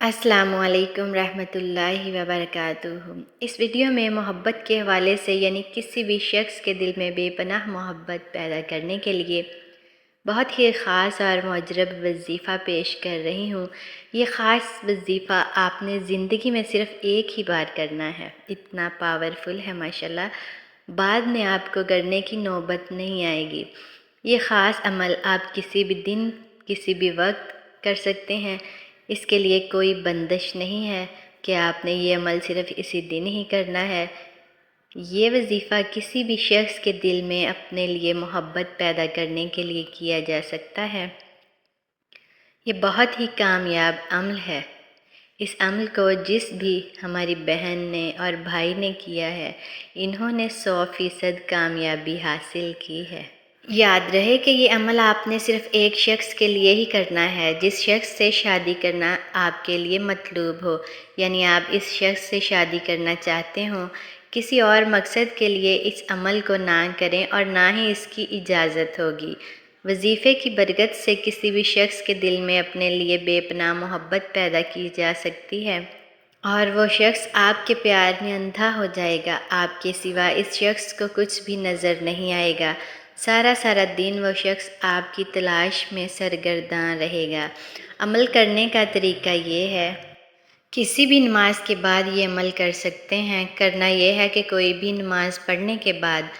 अस्सलामु अलैकुम रहमतुल्लाहि व बरकातुहू। इस वीडियो में मोहब्बत के हवाले से यानी किसी भी शख्स के दिल में बेपनाह मोहब्बत पैदा करने के लिए बहुत ही ख़ास और मुजरब वजीफ़ा पेश कर रही हूँ। ये ख़ास वजीफ़ा आपने ज़िंदगी में सिर्फ़ एक ही बार करना है। इतना पावरफुल है माशाल्लाह, बाद में आपको करने की नौबत नहीं आएगी। ये ख़ास अमल आप किसी भी दिन किसी भी वक्त कर सकते हैं। इसके लिए कोई बंदिश नहीं है कि आपने ये अमल सिर्फ़ इसी दिन ही करना है। ये वजीफ़ा किसी भी शख्स के दिल में अपने लिए मोहब्बत पैदा करने के लिए किया जा सकता है। ये बहुत ही कामयाब अमल है। इस अमल को जिस भी हमारी बहन ने और भाई ने किया है, इन्होंने 100% कामयाबी हासिल की है। याद रहे कि ये अमल आपने सिर्फ़ एक शख्स के लिए ही करना है, जिस शख्स से शादी करना आपके लिए मतलूब हो, यानी आप इस शख्स से शादी करना चाहते हो। किसी और मकसद के लिए इस अमल को ना करें और ना ही इसकी इजाज़त होगी। वजीफ़े की बरकत से किसी भी शख्स के दिल में अपने लिए बेपनाह मोहब्बत पैदा की जा सकती है और वो शख्स आपके प्यार में अंधा हो जाएगा। आपके सिवा इस शख्स को कुछ भी नज़र नहीं आएगा। सारा दिन वो शख्स आपकी तलाश में सरगर्दान रहेगा। अमल करने का तरीका ये है, किसी भी नमाज के बाद ये अमल कर सकते हैं। करना ये है कि कोई भी नमाज पढ़ने के बाद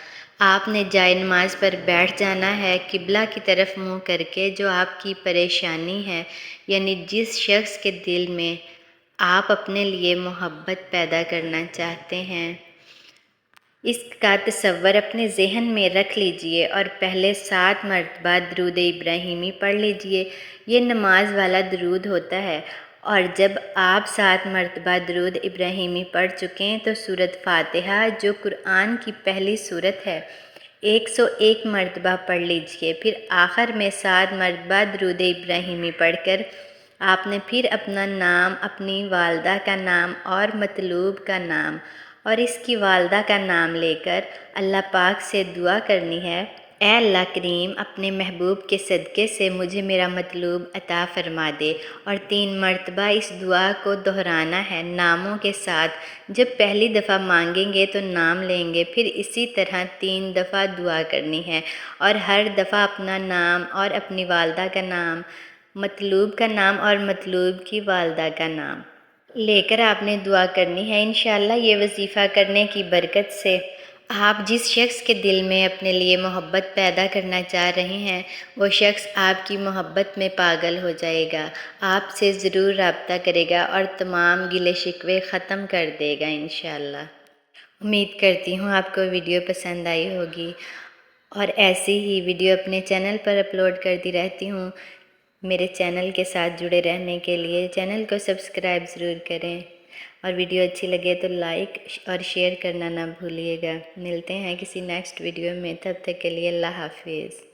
आपने जाए नमाज पर बैठ जाना है, किबला की तरफ मुँह करके। जो आपकी परेशानी है, यानी जिस शख्स के दिल में आप अपने लिए मोहब्बत पैदा करना चाहते हैं, इसका तसव्वुर अपने ज़हन में रख लीजिए और पहले 7 मरतबा दरूद इब्राहिमी पढ़ लीजिए। ये नमाज वाला दरूद होता है और जब आप 7 मरतबा दरूद इब्राहिमी पढ़ चुकें तो सूरत फ़ातिहा, जो कुरान की पहली सूरत है, 101 मरतबा पढ़ लीजिए। फिर आखिर में 7 मरतबा दरूद इब्राहिमी पढ़कर आपने फिर अपना नाम, अपनी वालदा का नाम और मतलूब का नाम और इसकी वालदा का नाम लेकर अल्लाह पाक से दुआ करनी है, ऐ अल्लाह करीम, अपने महबूब के सदक़े से मुझे मेरा मतलूब अता फ़रमा दे। और 3 मरतबा इस दुआ को दोहराना है नामों के साथ। जब पहली दफ़ा मांगेंगे तो नाम लेंगे, फिर इसी तरह 3 दफ़ा दुआ करनी है और हर दफ़ा अपना नाम और अपनी वालदा का नाम, मतलूब का नाम और मतलूब की वालदा का नाम लेकर आपने दुआ करनी है। इंशाअल्लाह ये वजीफ़ा करने की बरकत से आप जिस शख्स के दिल में अपने लिए मोहब्बत पैदा करना चाह रहे हैं, वो शख्स आपकी मोहब्बत में पागल हो जाएगा, आपसे ज़रूर रब्ता करेगा और तमाम गिले शिकवे ख़त्म कर देगा इंशाअल्लाह। उम्मीद करती हूँ आपको वीडियो पसंद आई होगी और ऐसी ही वीडियो अपने चैनल पर अपलोड करती रहती हूँ। मेरे चैनल के साथ जुड़े रहने के लिए चैनल को सब्सक्राइब ज़रूर करें और वीडियो अच्छी लगे तो लाइक और शेयर करना ना भूलिएगा। मिलते हैं किसी नेक्स्ट वीडियो में, तब तक के लिए अल्लाह हाफिज़।